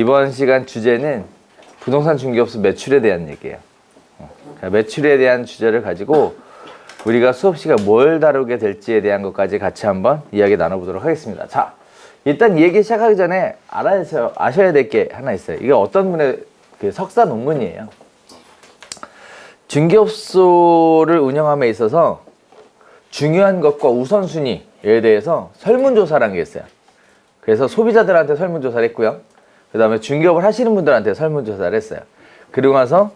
이번 시간 주제는 부동산 중개업소 매출에 대한 얘기예요. 매출에 대한 주제를 가지고 우리가 수업 시간 뭘 다루게 될지에 대한 것까지 같이 한번 이야기 나눠보도록 하겠습니다. 자, 일단 이 얘기 시작하기 전에 아셔야 될 게 하나 있어요. 이게 어떤 분의 그 석사 논문이에요. 중개업소를 운영함에 있어서 중요한 것과 우선순위에 대해서 설문조사라는 게 있어요. 그래서 소비자들한테 설문조사를 했고요. 그 다음에 중개업을 하시는 분들한테 설문조사를 했어요. 그리고 나서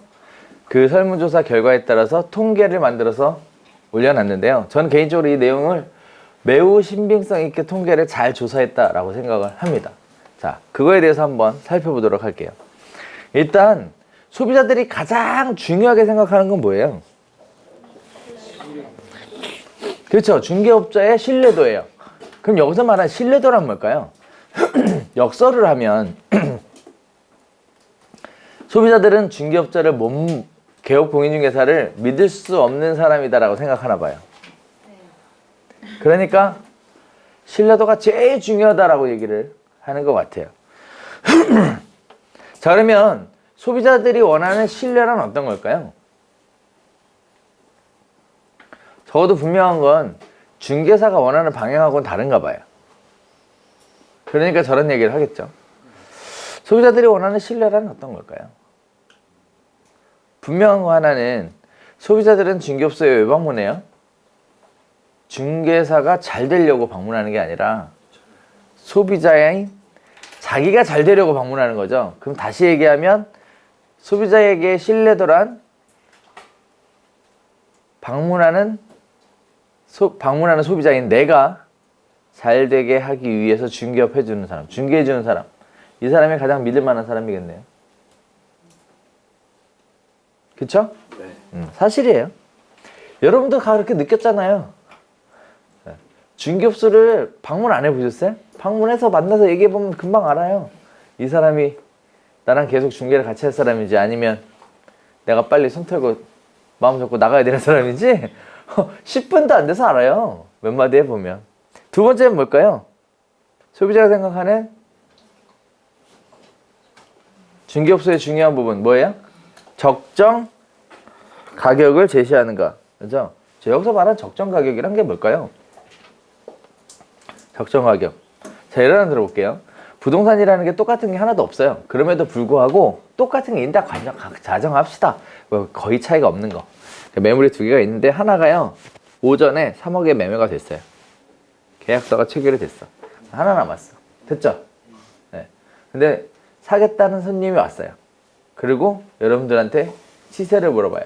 그 설문조사 결과에 따라서 통계를 만들어서 올려놨는데요. 저는 개인적으로 이 내용을 매우 신빙성 있게 통계를 잘 조사했다라고 생각을 합니다. 자, 그거에 대해서 한번 살펴보도록 할게요. 일단 소비자들이 가장 중요하게 생각하는 건 뭐예요? 그렇죠. 중개업자의 신뢰도예요. 그럼 여기서 말하는 신뢰도란 뭘까요? 역설을 하면 소비자들은 중개업자를 개업공인중개사를 믿을 수 없는 사람이다라고 생각하나 봐요. 그러니까 신뢰도가 제일 중요하다라고 얘기를 하는 것 같아요. 자, 그러면 소비자들이 원하는 신뢰란 어떤 걸까요? 적어도 분명한 건 중개사가 원하는 방향하고는 다른가 봐요. 그러니까 저런 얘기를 하겠죠. 소비자들이 원하는 신뢰란 어떤 걸까요? 분명한 거 하나는 소비자들은 중개업소에 왜 방문해요? 중개사가 잘 되려고 방문하는 게 아니라 소비자인 자기가 잘 되려고 방문하는 거죠. 그럼 다시 얘기하면 소비자에게 신뢰도란 방문하는 소비자인 내가 잘 되게 하기 위해서 중개업 해주는 사람, 중개해주는 사람, 이 사람이 가장 믿을 만한 사람이겠네요. 그쵸? 네. 사실이에요. 여러분도 그렇게 느꼈잖아요. 중개업소를 방문 안 해보셨어요? 방문해서 만나서 얘기해보면 금방 알아요. 이 사람이 나랑 계속 중개를 같이 할 사람인지 아니면 내가 빨리 손 털고 마음 잡고 나가야 되는 사람인지 10분도 안 돼서 알아요. 몇 마디 해보면. 두 번째는 뭘까요? 소비자가 생각하는 중개업소의 중요한 부분 뭐예요? 적정 가격을 제시하는가. 그죠? 여기서 말하는 적정 가격이란 게 뭘까요? 적정 가격. 자, 예를 하나 들어볼게요. 부동산이라는 게 똑같은 게 하나도 없어요. 그럼에도 불구하고 똑같은 게 있다 가정합시다. 거의 차이가 없는 거. 매물이 두 개가 있는데 하나가요. 오전에 3억에 매매가 됐어요. 계약서가 체결이 됐어. 하나 남았어. 됐죠? 네. 근데 사겠다는 손님이 왔어요. 그리고 여러분들한테 시세를 물어봐요.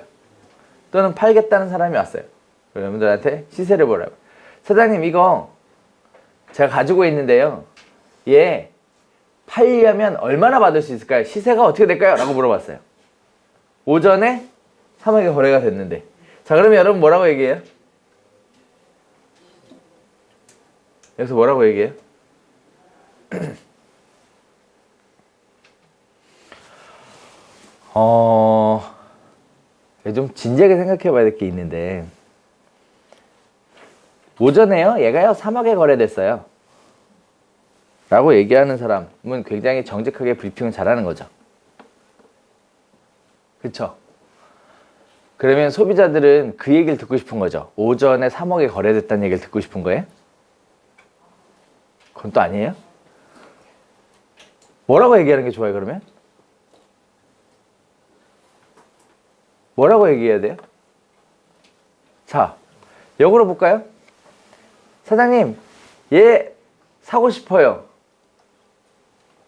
또는 팔겠다는 사람이 왔어요. 여러분들한테 시세를 물어봐요. 사장님, 이거 제가 가지고 있는데요. 얘 팔려면 얼마나 받을 수 있을까요? 시세가 어떻게 될까요? 라고 물어봤어요. 오전에 3억에 거래가 됐는데. 자, 그러면 여러분 뭐라고 얘기해요? 여기서 뭐라고 얘기해요? 좀 진지하게 생각해 봐야 될 게 있는데 오전에요 얘가요 3억에 거래됐어요 라고 얘기하는 사람은 굉장히 정직하게 브리핑을 잘하는 거죠. 그쵸? 그러면 소비자들은 그 얘기를 듣고 싶은 거죠. 오전에 3억에 거래됐다는 얘기를 듣고 싶은 거예요? 그건 또 아니에요? 뭐라고 얘기하는 게 좋아요, 그러면? 뭐라고 얘기해야 돼요? 자, 역으로 볼까요? 사장님, 얘 사고 싶어요.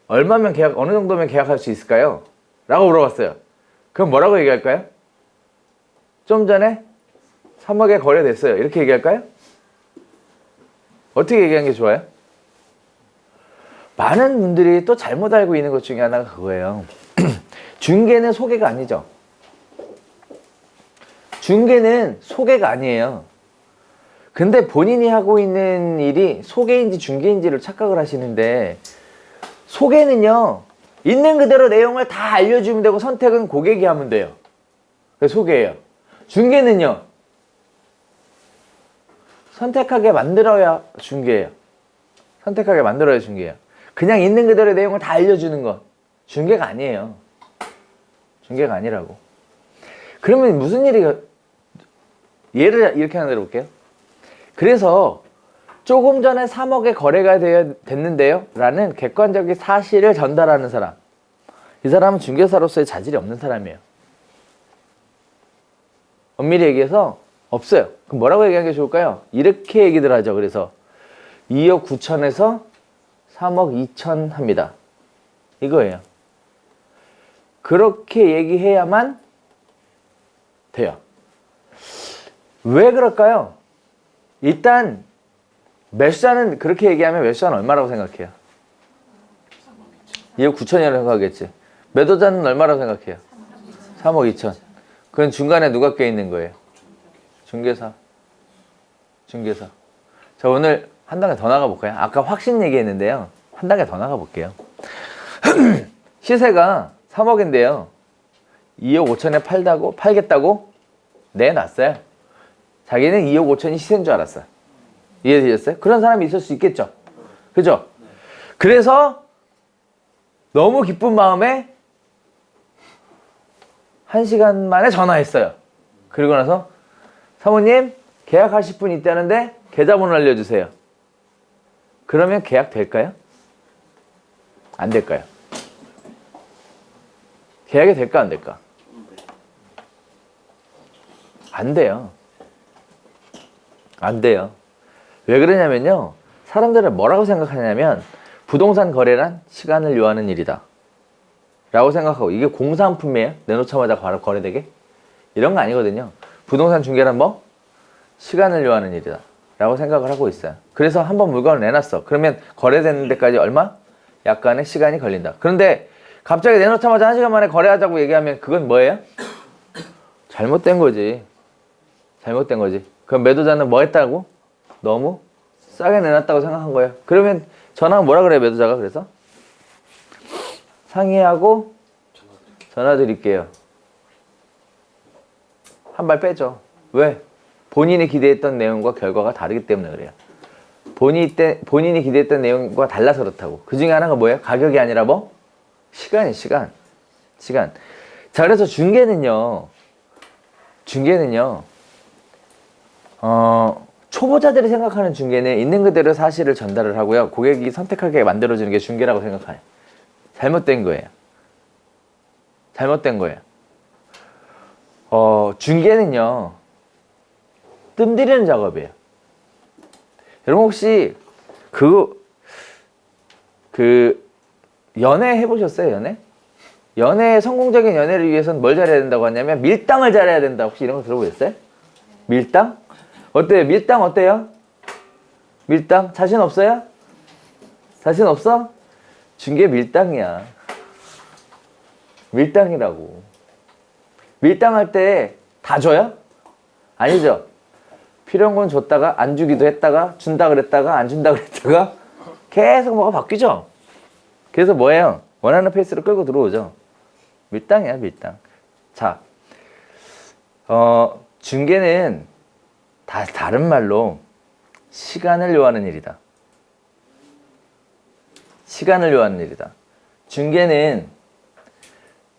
얼마면 어느 정도면 계약할 수 있을까요? 라고 물어봤어요. 그럼 뭐라고 얘기할까요? 좀 전에 3억에 거래됐어요. 이렇게 얘기할까요? 어떻게 얘기하는 게 좋아요? 많은 분들이 또 잘못 알고 있는 것 중에 하나가 그거예요. 중개는 소개가 아니죠. 중개는 소개가 아니에요. 근데 본인이 하고 있는 일이 소개인지 중개인지를 착각을 하시는데 소개는요. 있는 그대로 내용을 다 알려주면 되고 선택은 고객이 하면 돼요. 그게 소개예요. 중개는요. 선택하게 만들어야 중개예요. 선택하게 만들어야 중개예요. 그냥 있는 그대로 내용을 다 알려주는 건 중개가 아니에요. 중개가 아니라고. 그러면 무슨 일이, 예를 이렇게 하나 들어볼게요. 그래서 조금 전에 3억의 거래가 됐는데요 라는 객관적인 사실을 전달하는 사람, 이 사람은 중개사로서의 자질이 없는 사람이에요. 엄밀히 얘기해서 없어요. 그럼 뭐라고 얘기하는 게 좋을까요? 이렇게 얘기들 하죠. 그래서 2억 9천에서 3억 2천 합니다. 이거예요. 그렇게 얘기해야만 돼요. 왜 그럴까요? 일단 매수자는 그렇게 얘기하면 매수자는 얼마라고 생각해요? 2억 9천이라고 생각하겠지. 매도자는 얼마라고 생각해요? 3억 2천. 그건 중간에 누가 껴있는 거예요? 중개사. 중개사. 자, 오늘 한 단계 더 나가볼까요? 아까 확신 얘기했는데요. 한 단계 더 나가볼게요. 시세가 3억인데요. 2억 5천에 팔겠다고 내놨어요. 자기는 2억 5천이 시세인 줄 알았어요. 이해되셨어요? 그런 사람이 있을 수 있겠죠. 그죠? 그래서 너무 기쁜 마음에 1시간 만에 전화했어요. 그리고 나서 사모님 계약하실 분 있다는데 계좌번호 알려주세요. 그러면 계약 될까요? 안 될까요? 계약이 될까 안 될까? 안 돼요. 안 돼요. 왜 그러냐면요. 사람들은 뭐라고 생각하냐면 부동산 거래란 시간을 요하는 일이다 라고 생각하고, 이게 공산품이에요? 내놓자마자 바로 거래되게? 이런 거 아니거든요. 부동산 중개란 뭐? 시간을 요하는 일이다 라고 생각을 하고 있어요. 그래서 한번 물건을 내놨어. 그러면 거래되는 데까지 얼마? 약간의 시간이 걸린다. 그런데 갑자기 내놓자마자 1시간 만에 거래하자고 얘기하면 그건 뭐예요? 잘못된 거지. 잘못된 거지. 그럼 매도자는 뭐 했다고? 너무 싸게 내놨다고 생각한 거예요. 그러면 전화하면 뭐라 그래요, 매도자가? 그래서 상의하고 전화 드릴게요. 한 발 빼죠. 왜? 본인이 기대했던 내용과 결과가 다르기 때문에 그래요. 본인이 기대했던 내용과 달라서 그렇다고. 그 중에 하나가 뭐예요? 가격이 아니라 뭐? 시간이 시간. 자, 그래서 중개는요. 초보자들이 생각하는 중개는 있는 그대로 사실을 전달을 하고요. 고객이 선택하게 만들어주는 게 중개라고 생각해요. 잘못된 거예요. 중개는요. 뜸들이는 작업이에요. 여러분 혹시 연애 해보셨어요? 연애 성공적인 연애를 위해서는 뭘 잘해야 된다고 하냐면 밀당을 잘해야 된다. 혹시 이런 거 들어보셨어요? 밀당? 어때요? 밀당 어때요? 밀당? 자신 없어요? 자신 없어? 중개 밀당이야. 밀당이라고. 밀당할 때 다 줘요? 아니죠. 필요한 건 줬다가 안 주기도 했다가 준다 그랬다가 안 준다 그랬다가 계속 뭐가 바뀌죠. 그래서 뭐예요? 원하는 페이스로 끌고 들어오죠. 밀당이야, 밀당. 자, 중개는 다른 말로 시간을 요하는 일이다. 시간을 요하는 일이다. 중개는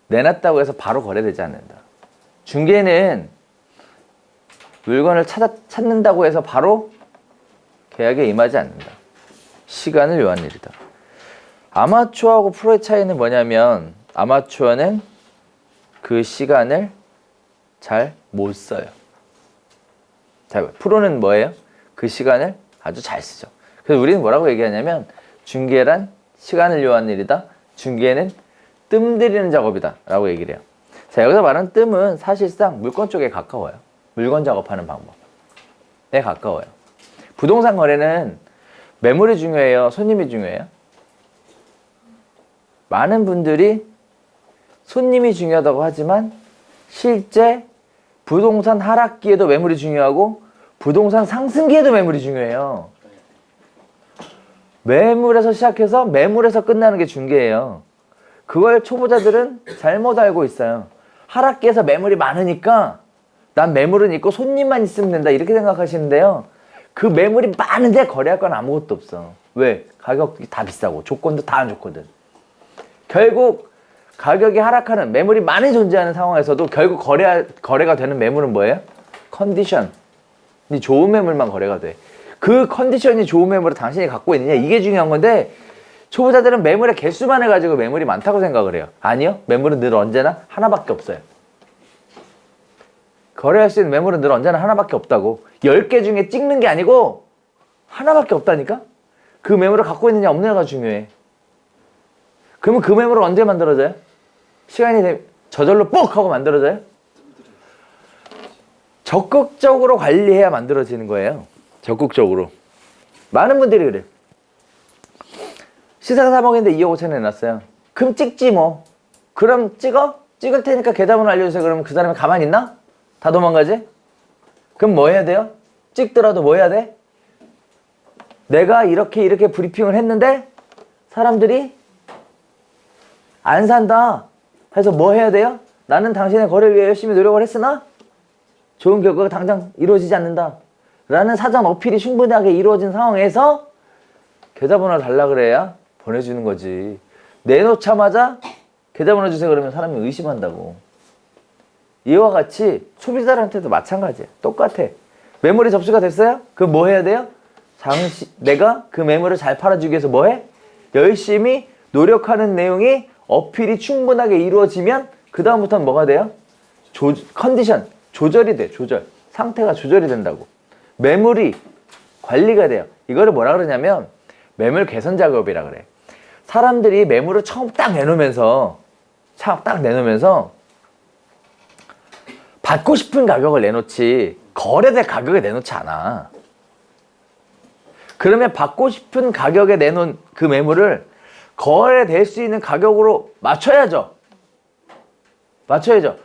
내놨다고 해서 바로 거래되지 않는다. 중개는 물건을 찾는다고 해서 바로 계약에 임하지 않는다. 시간을 요하는 일이다. 아마추어하고 프로의 차이는 뭐냐면 아마추어는 그 시간을 잘 못 써요. 자, 프로는 뭐예요? 그 시간을 아주 잘 쓰죠. 그래서 우리는 뭐라고 얘기하냐면 중개란 시간을 요하는 일이다. 중개는 뜸 들이는 작업이다 라고 얘기를 해요. 자, 여기서 말하는 뜸은 사실상 물건 쪽에 가까워요. 물건 작업하는 방법에 가까워요. 부동산 거래는 매물이 중요해요? 손님이 중요해요? 많은 분들이 손님이 중요하다고 하지만 실제 부동산 하락기에도 매물이 중요하고 부동산 상승기에도 매물이 중요해요. 매물에서 시작해서 매물에서 끝나는 게 중개예요. 그걸 초보자들은 잘못 알고 있어요. 하락기에서 매물이 많으니까 난 매물은 있고 손님만 있으면 된다 이렇게 생각하시는데요. 그 매물이 많은데 거래할 건 아무것도 없어. 왜? 가격이 다 비싸고 조건도 다 안 좋거든. 결국 가격이 하락하는 매물이 많이 존재하는 상황에서도 결국 거래가 되는 매물은 뭐예요? 컨디션이 좋은 매물만 거래가 돼. 그 컨디션이 좋은 매물을 당신이 갖고 있느냐 이게 중요한 건데 초보자들은 매물의 개수만 해가지고 매물이 많다고 생각을 해요. 아니요. 매물은 늘 언제나 하나밖에 없어요. 거래할 수 있는 매물은 늘 언제나 하나밖에 없다고. 10개 중에 찍는 게 아니고 하나밖에 없다니까? 그 매물을 갖고 있느냐 없느냐가 중요해. 그러면 그 매물을 언제 만들어져요? 시간이 되면 저절로 뻑 하고 만들어져요? 적극적으로 관리해야 만들어지는 거예요. 적극적으로. 많은 분들이 그래요. 시세가 3억인데 2억 5천 해놨어요. 그럼 찍지 뭐. 그럼 찍어? 찍을 테니까 계좌번호 알려주세요. 그러면 그 사람이 가만히 있나? 다 도망가지? 그럼 뭐 해야 돼요? 찍더라도 뭐 해야 돼? 내가 이렇게 브리핑을 했는데 사람들이 안 산다 해서 뭐 해야 돼요? 나는 당신의 거래를 위해 열심히 노력을 했으나 좋은 결과가 당장 이루어지지 않는다 라는 사전 어필이 충분하게 이루어진 상황에서 계좌번호를 달라 그래야 보내주는 거지. 내놓자마자 계좌번호 주세요 그러면 사람이 의심한다고. 이와 같이 소비자들한테도 마찬가지야. 똑같아. 매물이 접수가 됐어요? 그럼 뭐 해야 돼요? 내가 그 매물을 잘 팔아주기 위해서 뭐 해? 열심히 노력하는 내용이 어필이 충분하게 이루어지면 그 다음부터는 뭐가 돼요? 컨디션 조절이 돼. 조절. 상태가 조절이 된다고. 매물이 관리가 돼요. 이거를 뭐라 그러냐면 매물 개선 작업이라 그래. 사람들이 매물을 처음 딱 내놓으면서 받고 싶은 가격을 내놓지 거래될 가격에 내놓지 않아. 그러면 받고 싶은 가격에 내놓은 그 매물을 거래될 수 있는 가격으로 맞춰야죠. 맞춰야죠.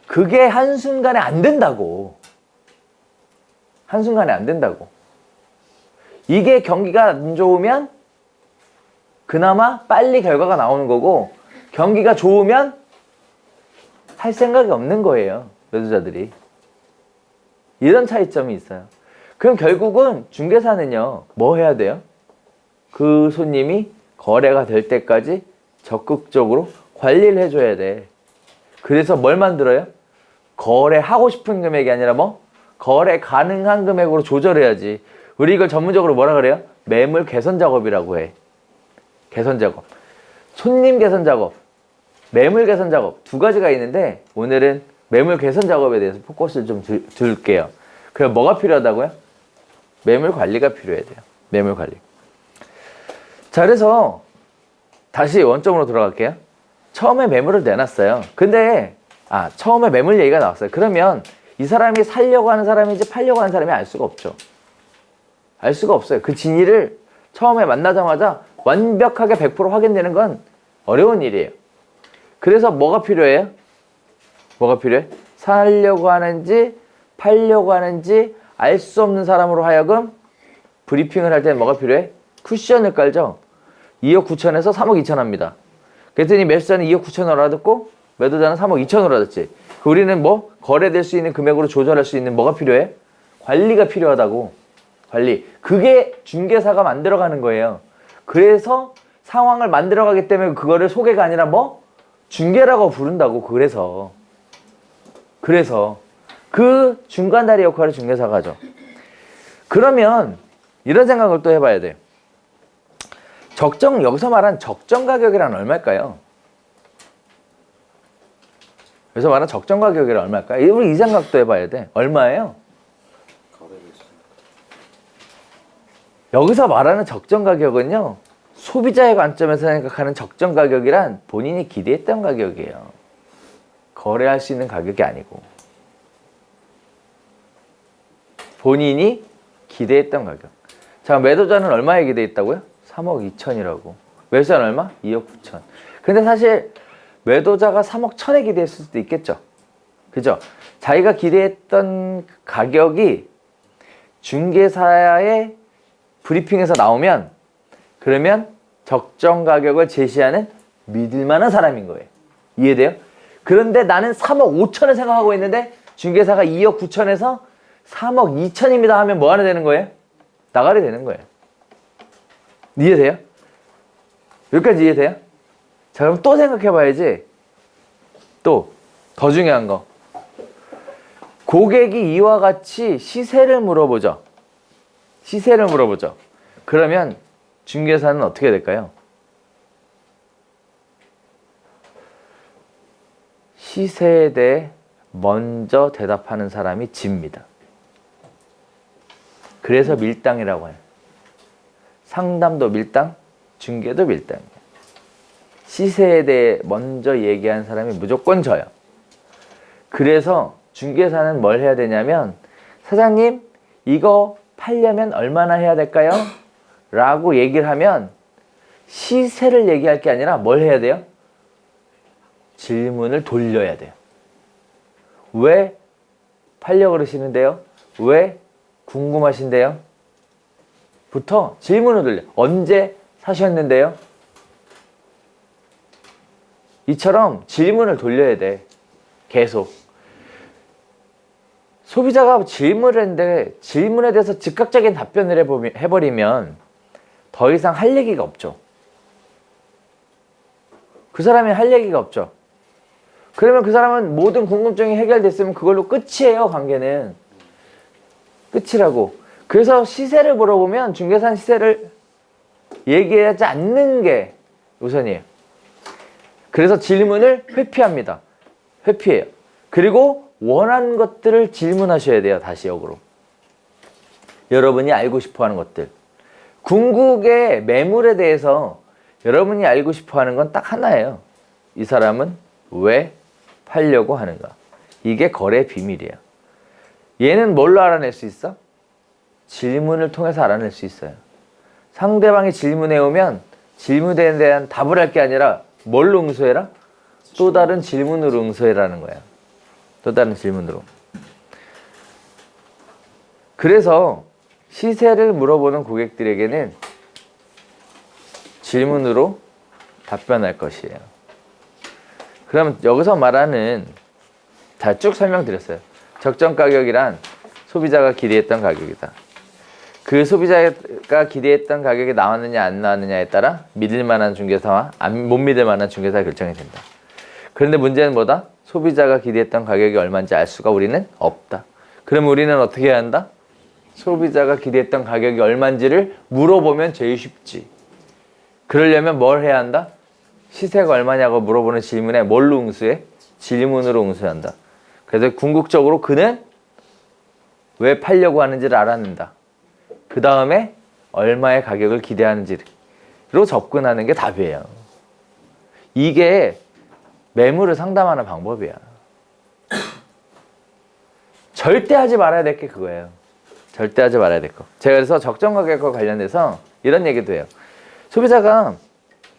그게 한순간에 안 된다고. 한순간에 안 된다고. 이게 경기가 안 좋으면 그나마 빨리 결과가 나오는 거고 경기가 좋으면 할 생각이 없는 거예요. 매도자들이. 이런 차이점이 있어요. 그럼 결국은 중개사는요. 뭐 해야 돼요? 그 손님이 거래가 될 때까지 적극적으로 관리를 해줘야 돼. 그래서 뭘 만들어요? 거래하고 싶은 금액이 아니라 뭐? 거래 가능한 금액으로 조절해야지. 우리 이걸 전문적으로 뭐라 그래요? 매물 개선 작업이라고 해. 개선 작업. 손님 개선 작업, 매물 개선 작업 두 가지가 있는데 오늘은 매물 개선 작업에 대해서 포커스를 좀 둘게요. 그럼 뭐가 필요하다고요? 매물 관리가 필요해야 돼요. 매물 관리. 자, 그래서 다시 원점으로 돌아갈게요. 처음에 매물을 내놨어요. 근데 처음에 매물 얘기가 나왔어요. 그러면 이 사람이 살려고 하는 사람인지 팔려고 하는 사람이 알 수가 없죠. 알 수가 없어요. 그 진위를 처음에 만나자마자 완벽하게 100% 확인되는 건 어려운 일이에요. 그래서 뭐가 필요해요? 뭐가 필요해? 살려고 하는지 팔려고 하는지 알 수 없는 사람으로 하여금 브리핑을 할 때는 뭐가 필요해? 쿠션을 깔죠. 2억 9천에서 3억 2천 합니다. 그랬더니 매수자는 2억 9천으로 알아듣고 매도자는 3억 2천으로 알아듣지. 우리는 뭐 거래될 수 있는 금액으로 조절할 수 있는 뭐가 필요해? 관리가 필요하다고. 관리. 그게 중개사가 만들어가는 거예요. 그래서 상황을 만들어가기 때문에 그거를 소개가 아니라 뭐? 중개라고 부른다고. 그래서 그 중간다리 역할을 중개사가 하죠. 그러면 이런 생각을 또 해봐야 돼요. 여기서 말한 적정 가격이란 얼마일까요? 여기서 말한 적정 가격이란 얼마일까요? 우리 이 생각도 해봐야 돼. 얼마예요? 여기서 말하는 적정 가격은요. 소비자의 관점에서 생각하는 적정 가격이란 본인이 기대했던 가격이에요. 거래할 수 있는 가격이 아니고. 본인이 기대했던 가격. 자, 매도자는 얼마에 기대했다고요? 3억 2천이라고. 매수자는 얼마? 2억 9천. 근데 사실 매도자가 3억 1천에 기대했을 수도 있겠죠. 그죠? 자기가 기대했던 가격이 중개사의 브리핑에서 나오면 그러면 적정 가격을 제시하는 믿을만한 사람인 거예요. 이해돼요? 그런데 나는 3억 5천을 생각하고 있는데 중개사가 2억 9천에서 3억 2천입니다 하면 뭐 하나 되는 거예요? 나가리 되는 거예요. 이해돼요? 여기까지 이해돼요? 자, 그럼 또 생각해 봐야지. 또 더 중요한 거. 고객이 이와 같이 시세를 물어보죠. 시세를 물어보죠. 그러면 중개사는 어떻게 될까요? 시세에 대해 먼저 대답하는 사람이 집니다. 그래서 밀당이라고 해요. 상담도 밀당, 중개도 밀당이에요. 시세에 대해 먼저 얘기하는 사람이 무조건 져요. 그래서 중개사는 뭘 해야 되냐면, 사장님 이거 팔려면 얼마나 해야 될까요? 라고 얘기를 하면 시세를 얘기할 게 아니라 뭘 해야 돼요? 질문을 돌려야 돼요. 왜 팔려고 그러시는데요? 왜 궁금하신데요? 부터 질문을 돌려. 언제 사셨는데요? 이처럼 질문을 돌려야 돼. 계속. 소비자가 질문을 했는데 질문에 대해서 즉각적인 답변을 해버리면 더 이상 할 얘기가 없죠. 그 사람이 할 얘기가 없죠. 그러면 그 사람은 모든 궁금증이 해결됐으면 그걸로 끝이에요. 관계는. 끝이라고. 그래서 시세를 물어보면 중개사는 시세를 얘기하지 않는 게 우선이에요. 그래서 질문을 회피합니다. 회피해요. 그리고 원하는 것들을 질문하셔야 돼요. 다시 역으로. 여러분이 알고 싶어하는 것들. 궁극의 매물에 대해서 여러분이 알고 싶어하는 건 딱 하나예요. 이 사람은 왜 팔려고 하는가. 이게 거래 비밀이에요. 얘는 뭘로 알아낼 수 있어? 질문을 통해서 알아낼 수 있어요. 상대방이 질문해 오면 질문에 대한 답을 할 게 아니라 뭘로 응수해라? 또 다른 질문으로 응수해라는 거야. 또 다른 질문으로. 그래서 시세를 물어보는 고객들에게는 질문으로 답변할 것이에요. 그럼 여기서 말하는, 자, 쭉 설명드렸어요. 적정 가격이란 소비자가 기대했던 가격이다. 그 소비자가 기대했던 가격이 나왔느냐 안 나왔느냐에 따라 믿을 만한 중개사와 못 믿을 만한 중개사가 결정이 된다. 그런데 문제는 뭐다? 소비자가 기대했던 가격이 얼마인지 알 수가 우리는 없다. 그럼 우리는 어떻게 해야 한다? 소비자가 기대했던 가격이 얼마인지를 물어보면 제일 쉽지. 그러려면 뭘 해야 한다? 시세가 얼마냐고 물어보는 질문에 뭘로 응수해? 질문으로 응수한다. 그래서 궁극적으로 그는 왜 팔려고 하는지를 알아낸다. 그 다음에 얼마의 가격을 기대하는지로 접근하는 게 답이에요. 이게 매물을 상담하는 방법이야. 절대 하지 말아야 될 게 그거예요. 절대 하지 말아야 될 거. 제가 그래서 적정 가격과 관련돼서 이런 얘기도 해요. 소비자가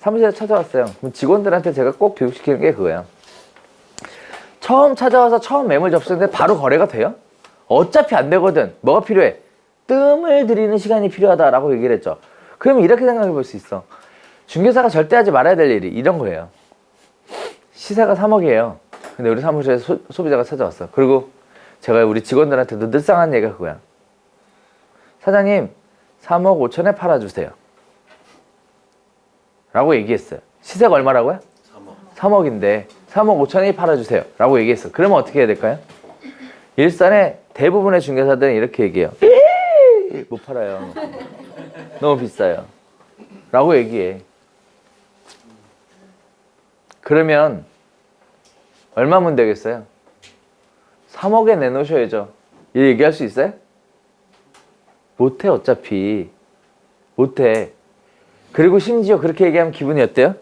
사무실에 찾아왔어요. 그럼 직원들한테 제가 꼭 교육시키는 게 그거예요. 처음 찾아와서 처음 매물 접수했는데 바로 거래가 돼요? 어차피 안 되거든. 뭐가 필요해? 뜸을 들이는 시간이 필요하다라고 얘기를 했죠. 그러면 이렇게 생각해 볼 수 있어. 중개사가 절대 하지 말아야 될 일이 이런 거예요. 시세가 3억이에요. 근데 우리 사무실에 소비자가 찾아왔어. 그리고 제가 우리 직원들한테도 늘상한 얘기가 그거야. 사장님, 3억 5천에 팔아주세요. 라고 얘기했어요. 시세가 얼마라고요? 3억인데 3억 5천에 팔아주세요. 라고 얘기했어. 그러면 어떻게 해야 될까요? 일산의 대부분의 중개사들은 이렇게 얘기해요. 못 팔아요. 너무 비싸요. 라고 얘기해. 그러면 얼마면 되겠어요? 3억에 내놓으셔야죠. 이 얘기할 수 있어요? 못해. 어차피 못해. 그리고 심지어 그렇게 얘기하면 기분이 어때요?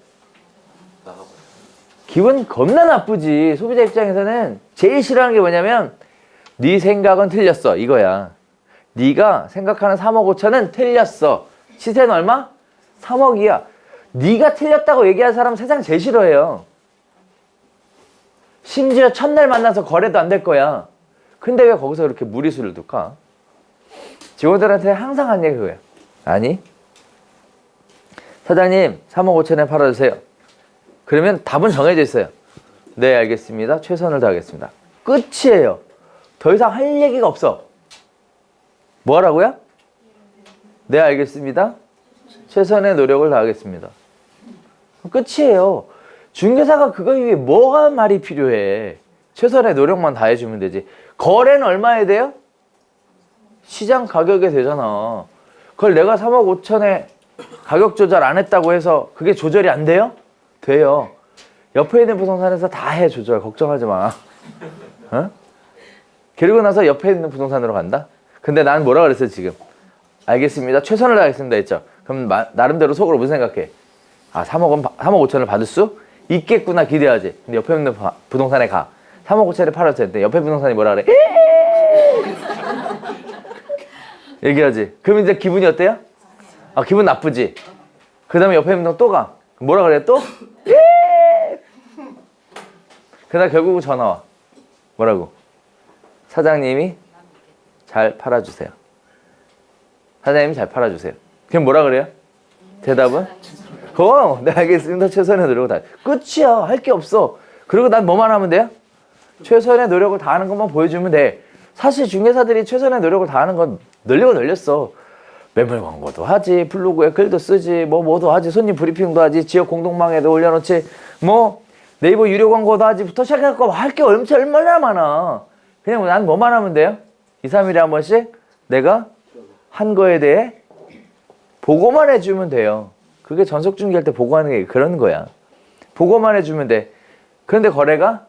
기분 겁나 나쁘지. 소비자 입장에서는 제일 싫어하는 게 뭐냐면 네 생각은 틀렸어 이거야. 네가 생각하는 3억 5천은 틀렸어. 시세는 얼마? 3억이야. 네가 틀렸다고 얘기하는 사람은 세상 제일 싫어해요. 심지어 첫날 만나서 거래도 안 될 거야. 근데 왜 거기서 그렇게 무리수를 둘까? 직원들한테 항상 한 얘기 그거예요. 아니, 사장님 3억 5천에 팔아주세요. 그러면 답은 정해져 있어요. 네, 알겠습니다. 최선을 다하겠습니다. 끝이에요. 더 이상 할 얘기가 없어. 뭐 하라고요? 네, 알겠습니다. 최선의 노력을 다하겠습니다. 끝이에요. 중개사가 그거 위해 뭐가 말이 필요해. 최선의 노력만 다해주면 되지. 거래는 얼마에 돼요? 시장 가격에 되잖아. 그걸 내가 3억 5천에 가격 조절 안 했다고 해서 그게 조절이 안 돼요? 돼요. 옆에 있는 부동산에서 다 해 조절. 걱정하지 마. 어? 그리고 나서 옆에 있는 부동산으로 간다? 근데 난 뭐라 그랬어 지금? 알겠습니다. 최선을 다하겠습니다 했죠. 그럼 나름대로 속으로 무슨 생각해? 아 3억 5천을 받을 수 있겠구나 기대하지. 근데 옆에 있는 부동산에 가. 3억 5천에 팔았을 텐데 옆에 부동산이 뭐라 그래? 얘기하지. 그럼 이제 기분이 어때요? 아 기분 나쁘지. 그 다음에 옆에 있는 또 가. 뭐라 그래 또? 그다음 결국 전화 와. 뭐라고? 사장님이 잘 팔아주세요. 사장님이 잘 팔아주세요. 그럼 뭐라 그래요? 대답은? 네 알겠습니다. 최선의 노력을 다. 끝이야. 할 게 없어. 그리고 난 뭐만 하면 돼요? 최선의 노력을 다하는 것만 보여주면 돼. 사실 중개사들이 최선의 노력을 다하는 건 널리고 널렸어. 매물 광고도 하지, 블로그에 글도 쓰지, 뭐도 하지, 손님 브리핑도 하지, 지역 공동망에도 올려놓지, 네이버 유료 광고도 하지, 부터 시작해갖고 할 게 얼마나 많아. 그냥 난 뭐만 하면 돼요? 2, 3일에 한 번씩 내가 한 거에 대해 보고만 해주면 돼요. 그게 전속 중개할 때 보고하는 게 그런 거야. 보고만 해주면 돼. 그런데 거래가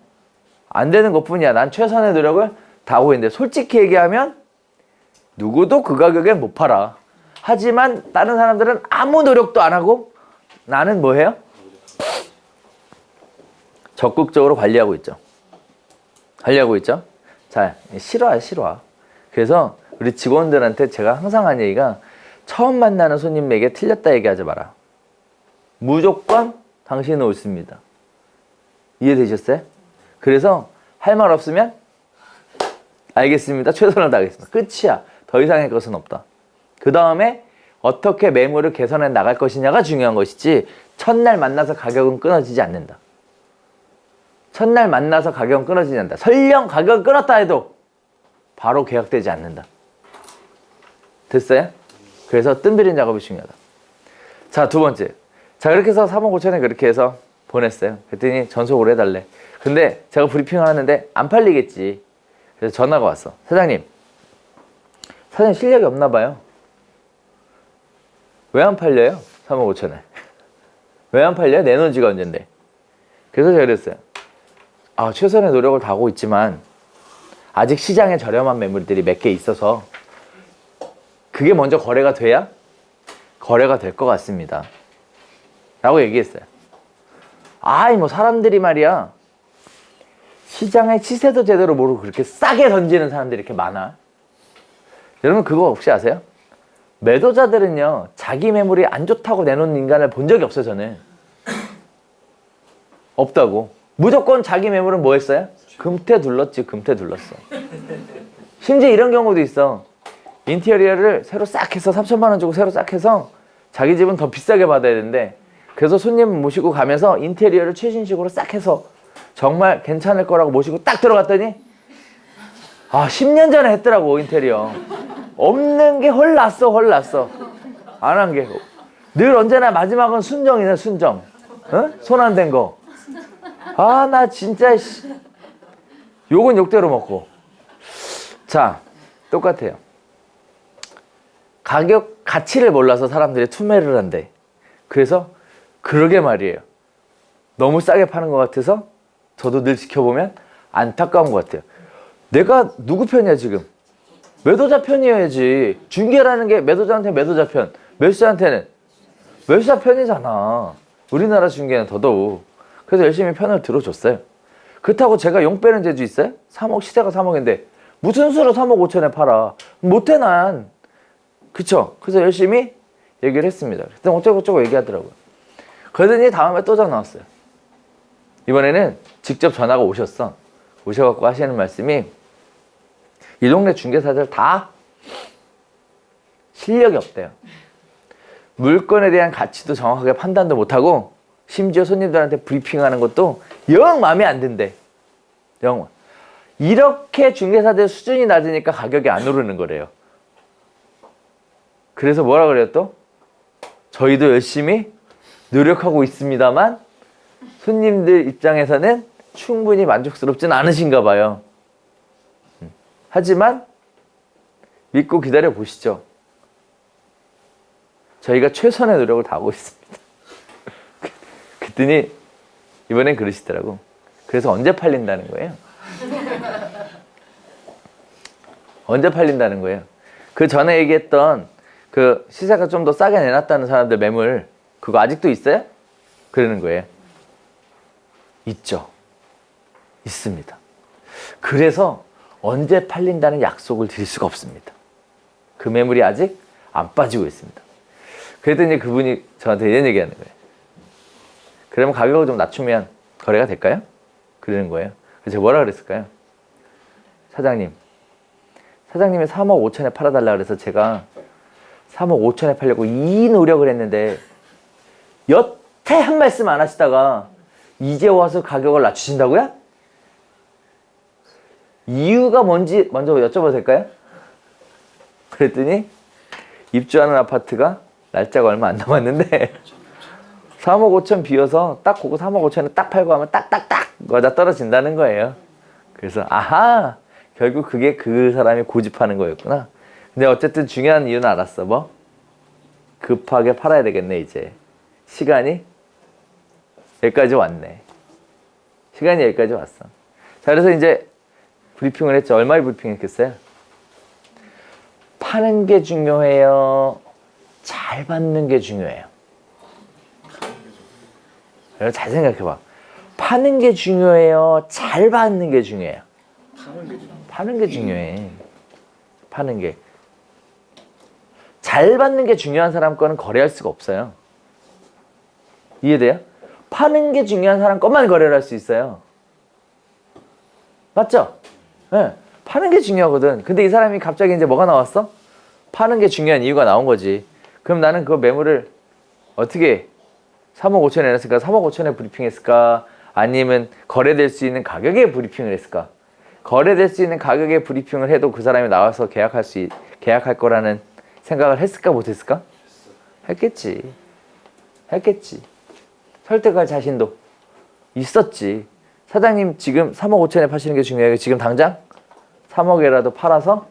안 되는 것뿐이야. 난 최선의 노력을 다하고 있는데 솔직히 얘기하면 누구도 그 가격에 못 팔아. 하지만 다른 사람들은 아무 노력도 안 하고 나는 뭐 해요? 적극적으로 관리하고 있죠. 관리하고 있죠. 자, 실화. 그래서 우리 직원들한테 제가 항상 하는 얘기가 처음 만나는 손님에게 틀렸다 얘기하지 마라. 무조건 당신은 옳습니다. 이해되셨어요? 그래서 할 말 없으면 알겠습니다. 최선을 다하겠습니다. 끝이야. 더 이상의 것은 없다. 그 다음에 어떻게 매물을 개선해 나갈 것이냐가 중요한 것이지 첫날 만나서 가격은 끊어지지 않는다. 첫날 만나서 가격은 끊어지지 않는다. 설령 가격을 끊었다 해도 바로 계약되지 않는다. 됐어요? 그래서 뜸들인 작업이 중요하다. 자, 두 번째. 자, 그렇게 해서 3억 5천에 그렇게 해서 보냈어요. 그랬더니 전속으로 해달래. 근데 제가 브리핑을 하는데 안 팔리겠지. 그래서 전화가 왔어. 사장님 실력이 없나 봐요. 왜 안 팔려요? 3억 5천에. 왜 안 팔려요? 내놓은 지가 언젠데. 그래서 제가 그랬어요. 아, 최선의 노력을 다하고 있지만 아직 시장에 저렴한 매물들이 몇 개 있어서 그게 먼저 거래가 돼야 거래가 될 것 같습니다. 라고 얘기했어요. 사람들이 말이야. 시장의 시세도 제대로 모르고 그렇게 싸게 던지는 사람들이 이렇게 많아. 여러분 그거 혹시 아세요? 매도자들은요. 자기 매물이 안 좋다고 내놓는 인간을 본 적이 없어요. 저는. 없다고. 무조건 자기 매물은 뭐 했어요? 금태 둘렀지. 금태 둘렀어. 심지어 이런 경우도 있어. 인테리어를 새로 싹 해서 3천만 원 주고 새로 싹 해서 자기 집은 더 비싸게 받아야 되는데 그래서 손님 모시고 가면서 인테리어를 최신식으로 싹 해서 정말 괜찮을 거라고 모시고 딱 들어갔더니 10년 전에 했더라고 인테리어. 없는 게 헐났어. 안 한 게. 늘 언제나 마지막은 순정이네 순정. 어? 손 안 댄 거. 나 진짜 욕은 욕대로 먹고. 자, 똑같아요. 가치를 몰라서 사람들이 투매를 한대. 그래서 그러게 말이에요. 너무 싸게 파는 것 같아서 저도 늘 지켜보면 안타까운 것 같아요. 내가 누구 편이야 지금? 매도자 편이어야지. 중개라는 게 매도자한테 매도자 편, 매수자한테는 매수자 편이잖아. 우리나라 중개는 더더욱. 그래서 열심히 편을 들어줬어요. 그렇다고 제가 용 빼는 재주 있어요? 3억, 시세가 3억인데 무슨 수로 3억 5천에 팔아. 못해 난. 그쵸? 그래서 열심히 얘기를 했습니다. 그때 어쩌고저쩌고 얘기하더라고요. 그러더니 다음에 또 전화 왔어요. 이번에는 직접 전화가 오셨어. 오셔갖고 하시는 말씀이 이 동네 중개사들 다 실력이 없대요. 물건에 대한 가치도 정확하게 판단도 못하고 심지어 손님들한테 브리핑하는 것도 영 마음에 안 든대. 영. 이렇게 중개사들 수준이 낮으니까 가격이 안 오르는 거래요. 그래서 뭐라 그래요 또? 저희도 열심히 노력하고 있습니다만 손님들 입장에서는 충분히 만족스럽진 않으신가 봐요. 하지만 믿고 기다려 보시죠. 저희가 최선의 노력을 다하고 있습니다. 그랬더니 이번엔 그러시더라고. 그래서 언제 팔린다는 거예요? 언제 팔린다는 거예요? 그 전에 얘기했던 그 시세가 좀 더 싸게 내놨다는 사람들 매물 그거 아직도 있어요? 그러는 거예요. 있죠. 있습니다. 그래서 언제 팔린다는 약속을 드릴 수가 없습니다. 그 매물이 아직 안 빠지고 있습니다. 그랬더니 그분이 저한테 이런 얘기하는 거예요. 그러면 가격을 좀 낮추면 거래가 될까요? 그러는 거예요. 그래서 제가 뭐라 그랬을까요? 사장님이 3억 5천에 팔아달라 그래서 제가 3억 5천에 팔려고 이 노력을 했는데 여태 한 말씀 안 하시다가 이제 와서 가격을 낮추신다고요? 이유가 뭔지 먼저 여쭤봐도 될까요? 그랬더니 입주하는 아파트가 날짜가 얼마 안 남았는데 3억 5천 비어서 딱 그거 3억 5천에 딱 팔고 하면 딱딱딱 맞아 떨어진다는 거예요. 그래서 아하 결국 그게 그 사람이 고집하는 거였구나. 근데 어쨌든 중요한 이유는 알았어. 뭐? 급하게 팔아야 되겠네 이제. 시간이 여기까지 왔네. 시간이 여기까지 왔어. 자 그래서 이제 브리핑을 했죠. 얼마에 브리핑했겠어요? 파는 게 중요해요? 잘 받는 게 중요해요? 여러분 잘 생각해봐. 파는 게 중요해요? 잘 받는 게 중요해요? 파는 게 중요해. 파는 게. 잘 받는 게 중요한 사람 거는 거래할 수가 없어요. 이해돼요? 파는 게 중요한 사람 것만 거래를 할 수 있어요. 맞죠? 네. 파는 게 중요하거든. 근데 이 사람이 갑자기 이제 뭐가 나왔어? 파는 게 중요한 이유가 나온 거지. 그럼 나는 그 매물을 어떻게 3억 5천에 내놨을까? 3억 5천에 브리핑했을까? 아니면 거래될 수 있는 가격에 브리핑을 했을까? 거래될 수 있는 가격에 브리핑을 해도 그 사람이 나와서 계약할 거라는 생각을 했을까 못했을까? 했겠지. 설득할 자신도 있었지. 사장님 지금 3억 5천에 파시는 게 중요해요. 지금 당장 3억에라도 팔아서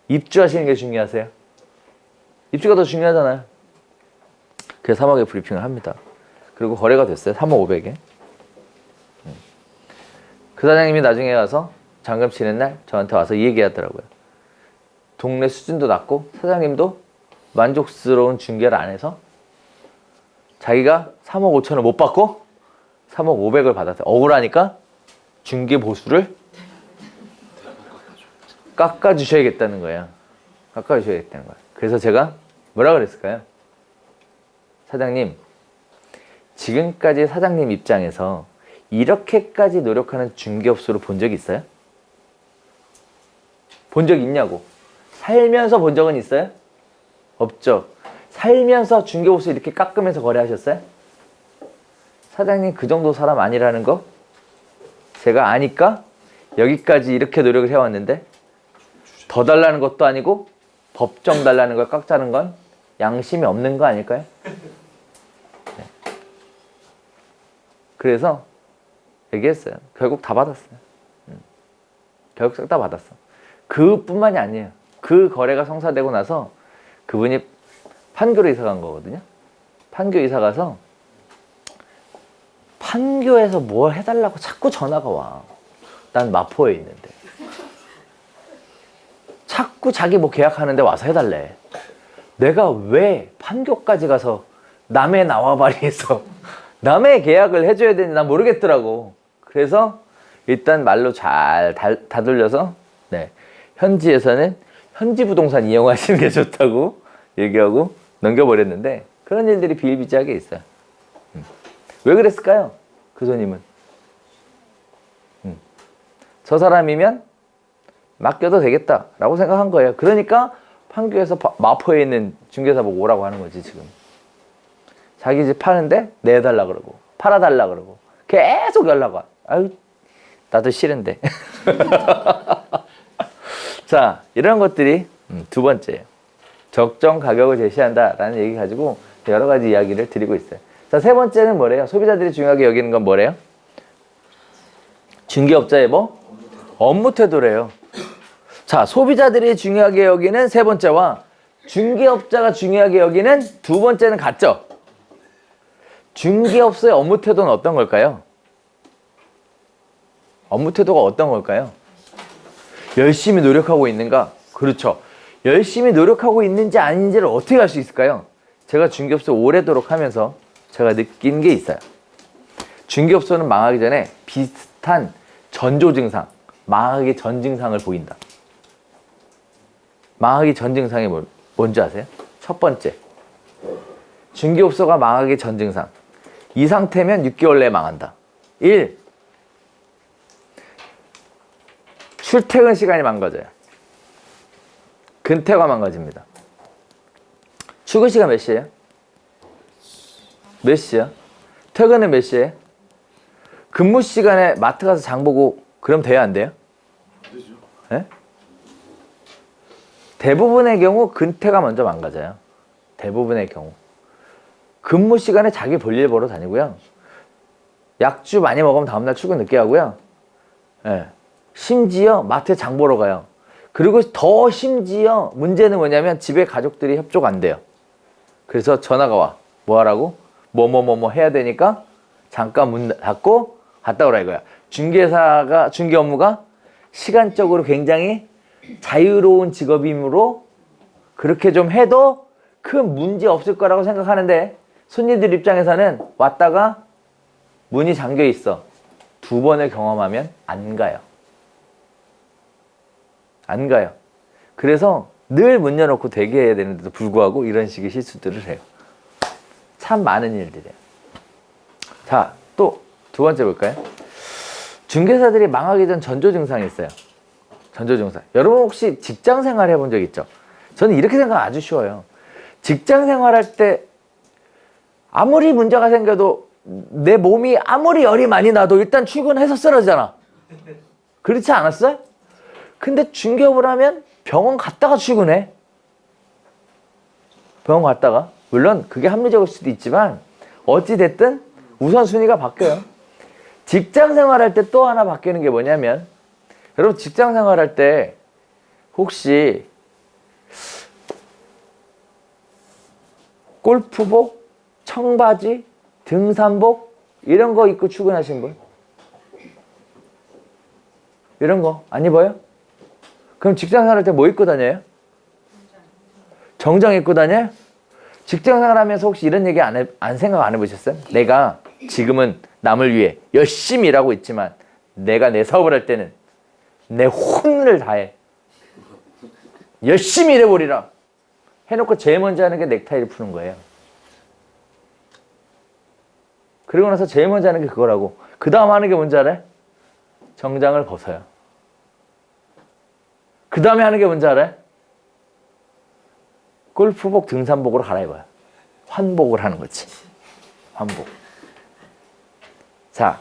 입주하시는 게 중요하세요? 입주가 더 중요하잖아요. 그래서 3억에 브리핑을 합니다. 그리고 거래가 됐어요. 3억 5백에. 그 사장님이 나중에 가서 잔금 치는 날 저한테 와서 이 얘기 하더라고요. 동네 수준도 낮고 사장님도 만족스러운 중개를 안 해서 자기가 3억 5천을 못 받고 3억 5백을 받았어요. 억울하니까 중개 보수를 깎아주셔야겠다는 거예요. 그래서 제가 뭐라 그랬을까요? 사장님, 지금까지 사장님 입장에서 이렇게까지 노력하는 중개업소를 본 적 있어요? 본 적 있냐고. 살면서 본 적은 있어요? 없죠. 살면서 중개업소 이렇게 깎으면서 거래하셨어요? 사장님 그 정도 사람 아니라는 거 제가 아니까 여기까지 이렇게 노력을 해왔는데 더 달라는 것도 아니고 법정 달라는 걸 깎자는 건 양심이 없는 거 아닐까요? 네. 그래서 얘기했어요. 결국 다 받았어요. 결국 싹 다 받았어. 그뿐만이 아니에요. 그 거래가 성사되고 나서 그분이 판교로 이사 간 거거든요. 판교 이사 가서 판교에서 뭘 해달라고 자꾸 전화가 와. 난 마포에 있는데. 자꾸 자기 뭐 계약하는데 와서 해달래. 내가 왜 판교까지 가서 남의 나와바리에서 남의 계약을 해줘야 되는지 난 모르겠더라고. 그래서 일단 말로 잘 다돌려서 네, 현지에서는 현지 부동산 이용하시는 게 좋다고 얘기하고 넘겨버렸는데 그런 일들이 비일비재하게 있어요. 왜 그랬을까요? 그 손님은. 저 사람이면 맡겨도 되겠다라고 생각한 거예요. 그러니까 판교에서 마포에 있는 중개사 보고 오라고 하는 거지 지금. 자기 집 파는데 내달라 그러고 팔아달라 그러고 계속 연락 와. 아유 나도 싫은데. 자 이런 것들이 두 번째예요. 적정 가격을 제시한다라는 얘기 가지고 여러 가지 이야기를 드리고 있어요. 자, 세 번째는 뭐래요? 소비자들이 중요하게 여기는 건 뭐래요? 중개업자의 뭐? 업무 태도래요. 자, 소비자들이 중요하게 여기는 세 번째와 중개업자가 중요하게 여기는 두 번째는 같죠? 중개업소의 업무 태도는 어떤 걸까요? 업무 태도가 어떤 걸까요? 열심히 노력하고 있는가? 그렇죠. 열심히 노력하고 있는지 아닌지를 어떻게 알 수 있을까요? 제가 중개업소 오래도록 하면서 제가 느낀 게 있어요. 중개업소는 망하기 전에 비슷한 전조 증상, 망하기 전 증상을 보인다. 망하기 전 증상이 뭔지 아세요? 첫 번째, 중개업소가 망하기 전 증상. 이 상태면 6개월 내에 망한다. 1. 출퇴근 시간이 망가져요. 근태가 망가집니다. 출근 시간 몇 시에요? 몇 시야? 퇴근은 몇 시에? 근무 시간에 마트 가서 장 보고 그럼 돼야 안 돼요? 되죠. 네? 대부분의 경우 근태가 먼저 망가져요. 대부분의 경우. 근무 시간에 자기 볼일 보러 다니고요. 약주 많이 먹으면 다음날 출근 늦게 하고요. 네. 심지어 마트에 장 보러 가요. 그리고 더 심지어 문제는 뭐냐면 집에 가족들이 협조가 안 돼요. 그래서 전화가 와. 뭐 하라고? 뭐뭐뭐뭐 해야 되니까 잠깐 문 닫고 갔다 오라 이거야. 중개 업무가 시간적으로 굉장히 자유로운 직업이므로 그렇게 좀 해도 큰 문제 없을 거라고 생각하는데 손님들 입장에서는 왔다가 문이 잠겨 있어. 두 번을 경험하면 안 가요. 안 가요. 그래서 늘 문 열어놓고 대기해야 되는데도 불구하고 이런 식의 실수들을 해요. 참 많은 일들이에요. 자, 또 두 번째 볼까요? 중개사들이 망하기 전 전조 증상이 있어요. 전조 증상. 여러분 혹시 직장 생활 해본 적 있죠? 저는 이렇게 생각하면 아주 쉬워요. 직장 생활할 때 아무리 문제가 생겨도 내 몸이 아무리 열이 많이 나도 일단 출근해서 쓰러지잖아. 그렇지 않았어요? 근데 중개업을 하면 병원 갔다가 출근해. 병원 갔다가. 물론 그게 합리적일 수도 있지만 어찌됐든 우선순위가 바뀌어요. 직장 생활할 때 또 하나 바뀌는 게 뭐냐면 여러분 직장 생활할 때 혹시 골프복, 청바지, 등산복 이런 거 입고 출근하신 분? 이런 거 안 입어요? 그럼 직장 생활할 때 뭐 입고 다녀요? 정장 입고 다녀요? 직장 생활하면서 혹시 이런 얘기 안 생각 안 해보셨어요? 내가 지금은 남을 위해 열심히 일하고 있지만 내가 내 사업을 할 때는 내 혼을 다해. 열심히 일해버리라. 해놓고 제일 먼저 하는 게 넥타이를 푸는 거예요. 그리고 나서 제일 먼저 하는 게 그거라고. 그 다음 하는 게 뭔지 알아요? 정장을 벗어요. 그 다음에 하는 게 뭔지 알아요? 골프복, 등산복으로 갈아입어요. 환복을 하는 거지. 환복. 자,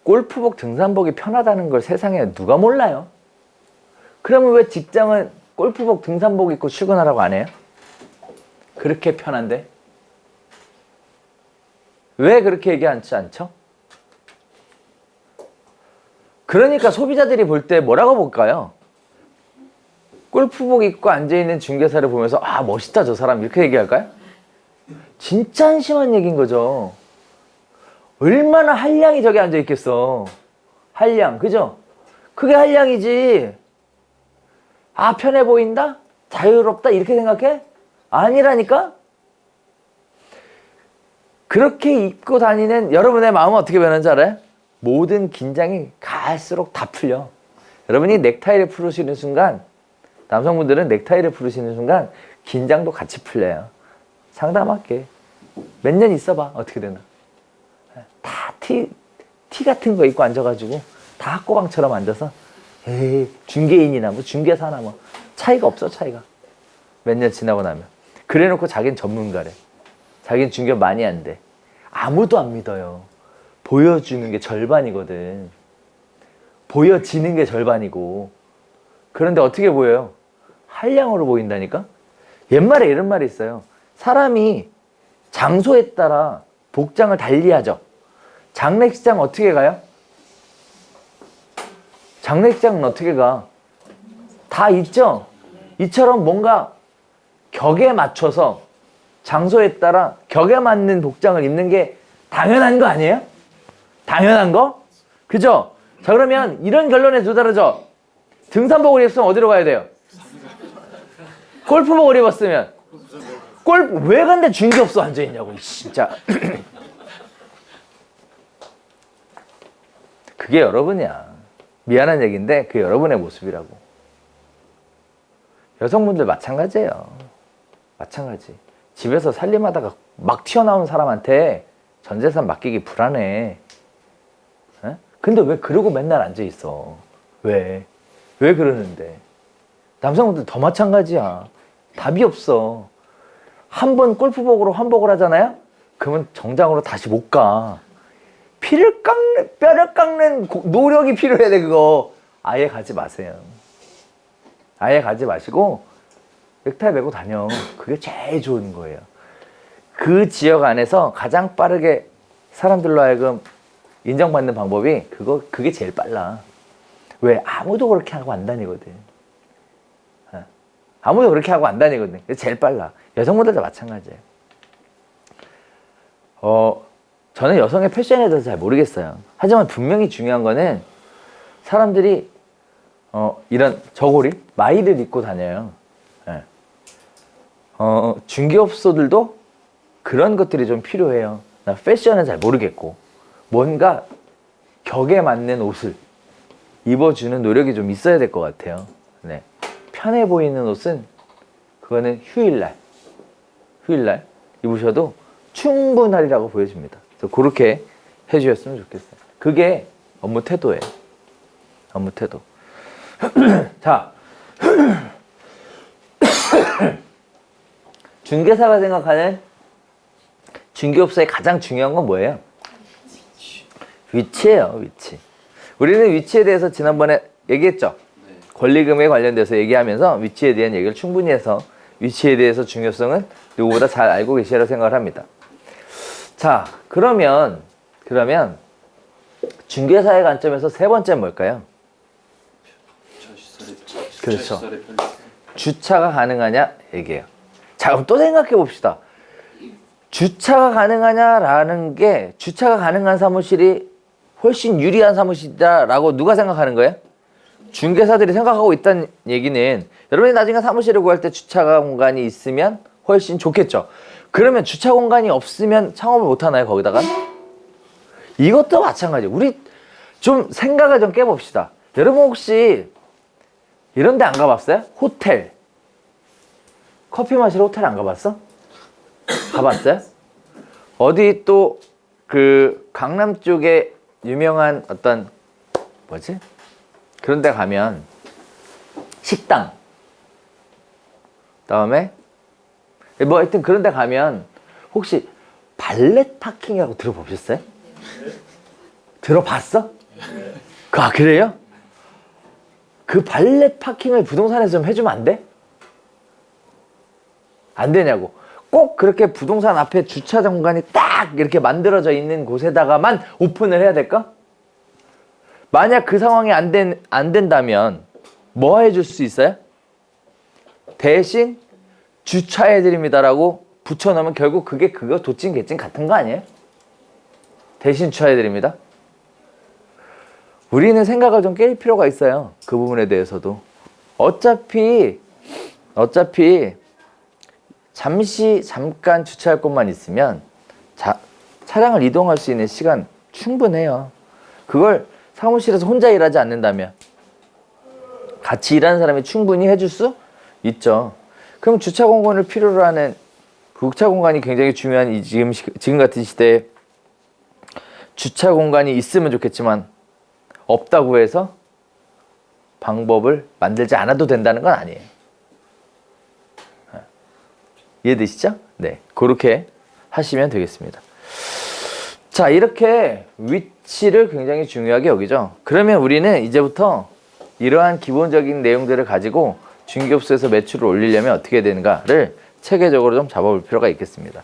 골프복, 등산복이 편하다는 걸 세상에 누가 몰라요? 그러면 왜 직장은 골프복, 등산복 입고 출근하라고 안 해요? 그렇게 편한데? 왜 그렇게 얘기하지 않죠? 그러니까 소비자들이 볼 때 뭐라고 볼까요? 골프복 입고 앉아있는 중개사를 보면서 아 멋있다 저 사람 이렇게 얘기할까요? 진짜 한심한 얘기인 거죠. 얼마나 한량이 저기 앉아있겠어. 한량, 그죠? 그게 한량이지. 아 편해 보인다? 자유롭다? 이렇게 생각해? 아니라니까? 그렇게 입고 다니는 여러분의 마음은 어떻게 변하는지 알아요? 모든 긴장이 갈수록 다 풀려. 여러분이 넥타이를 풀으시는 순간 남성분들은 넥타이를 풀으시는 순간 긴장도 같이 풀려요. 상담할게. 몇 년 있어봐. 어떻게 되나. 다 티 같은 거 입고 앉아가지고 다 학고방처럼 앉아서 에이 중개인이나 뭐 중개사나 뭐 차이가 없어 차이가. 몇 년 지나고 나면. 그래놓고 자기는 전문가래. 자기는 중개업 많이 한대. 아무도 안 믿어요. 보여주는 게 절반이거든. 보여지는 게 절반이고. 그런데 어떻게 보여요? 한량으로 보인다니까? 옛말에 이런 말이 있어요. 사람이 장소에 따라 복장을 달리하죠. 장례식장 어떻게 가요? 장례식장은 어떻게 가? 다 있죠? 이처럼 뭔가 격에 맞춰서 장소에 따라 격에 맞는 복장을 입는 게 당연한 거 아니에요? 당연한 거? 그죠? 자, 그러면 이런 결론에 도달하죠. 등산복을 입었으면 어디로 가야 돼요? 골프복을 입었으면 왜 근데 준게 없어 앉아있냐고 진짜. 그게 여러분이야. 미안한 얘기인데 그게 여러분의 모습이라고. 여성분들 마찬가지예요. 마찬가지. 집에서 살림하다가 막 튀어나온 사람한테 전 재산 맡기기 불안해. 에? 근데 왜 그러고 맨날 앉아있어? 왜 그러는데? 남성분들 더 마찬가지야. 답이 없어. 한 번 골프복으로 환복을 하잖아요? 그러면 정장으로 다시 못 가. 뼈를 깎는 노력이 필요해 돼, 그거. 아예 가지 마세요. 아예 가지 마시고 넥타이 메고 다녀. 그게 제일 좋은 거예요. 그 지역 안에서 가장 빠르게 사람들로 하여금 인정받는 방법이 그게 제일 빨라. 왜? 아무도 그렇게 하고 안 다니거든. 아무도 그렇게 하고 안 다니거든. 그게 제일 빨라. 여성분들도 마찬가지예요. 저는 여성의 패션에 대해서 잘 모르겠어요. 하지만 분명히 중요한 거는 사람들이 이런 저고리, 마이를 입고 다녀요. 예. 중개업소들도 그런 것들이 좀 필요해요. 나 패션은 잘 모르겠고 뭔가 격에 맞는 옷을 입어주는 노력이 좀 있어야 될 것 같아요. 네. 편해 보이는 옷은 그거는 휴일날 입으셔도 충분하리라고 보여집니다. 그래서 그렇게 해주셨으면 좋겠어요. 그게 업무 태도예요. 업무 태도. 자, 중개사가 생각하는 중개업소의 가장 중요한 건 뭐예요? 위치예요, 위치. 우리는 위치에 대해서 지난번에 얘기했죠? 권리금에 관련돼서 얘기하면서 위치에 대한 얘기를 충분히 해서 위치에 대해서 중요성은 누구보다 잘 알고 계시라고 생각을 합니다. 자, 그러면 중개사의 관점에서 세 번째는 뭘까요? 그렇죠. 주차가 가능하냐 얘기해요. 자, 그럼 또 생각해 봅시다. 주차가 가능하냐라는 게 주차가 가능한 사무실이 훨씬 유리한 사무실이다라고 누가 생각하는 거예요? 중개사들이 생각하고 있다는 얘기는 여러분이 나중에 사무실을 구할 때 주차 공간이 있으면 훨씬 좋겠죠. 그러면 주차 공간이 없으면 창업을 못 하나요, 거기다가? 이것도 마찬가지. 우리 좀 생각을 좀 깨봅시다. 여러분 혹시 이런 데 안 가봤어요? 호텔. 커피 마시러 호텔 안 가봤어? 가봤어요? 어디 또 그 강남 쪽에 유명한 어떤 뭐지? 그런 데 가면 식당 그다음에 뭐 하여튼 그런 데 가면 혹시 발렛 파킹이라고 들어보셨어요? 들어봤어? 아, 그래요? 그 발렛 파킹을 부동산에서 좀 해주면 안 돼? 안 되냐고. 꼭 그렇게 부동산 앞에 주차 공간이 딱 이렇게 만들어져 있는 곳에다가만 오픈을 해야 될까? 만약 그 상황이 안 된다면 뭐 해줄 수 있어요? 대신 주차해드립니다라고 붙여놓으면 결국 그거 도찐 개찐 같은 거 아니에요? 대신 주차해드립니다. 우리는 생각을 좀 깰 필요가 있어요. 그 부분에 대해서도. 어차피 잠깐 주차할 곳만 있으면 차량을 이동할 수 있는 시간 충분해요. 그걸 사무실에서 혼자 일하지 않는다면 같이 일하는 사람이 충분히 해줄 수 있죠. 그럼 주차 공간을 필요로 하는 주차 공간이 굉장히 중요한 지금 같은 시대에 주차 공간이 있으면 좋겠지만 없다고 해서 방법을 만들지 않아도 된다는 건 아니에요. 이해되시죠? 네, 그렇게 하시면 되겠습니다. 자, 이렇게 위치를 굉장히 중요하게 여기죠. 그러면 우리는 이제부터 이러한 기본적인 내용들을 가지고 중개업소에서 매출을 올리려면 어떻게 되는가를 체계적으로 좀 잡아볼 필요가 있겠습니다.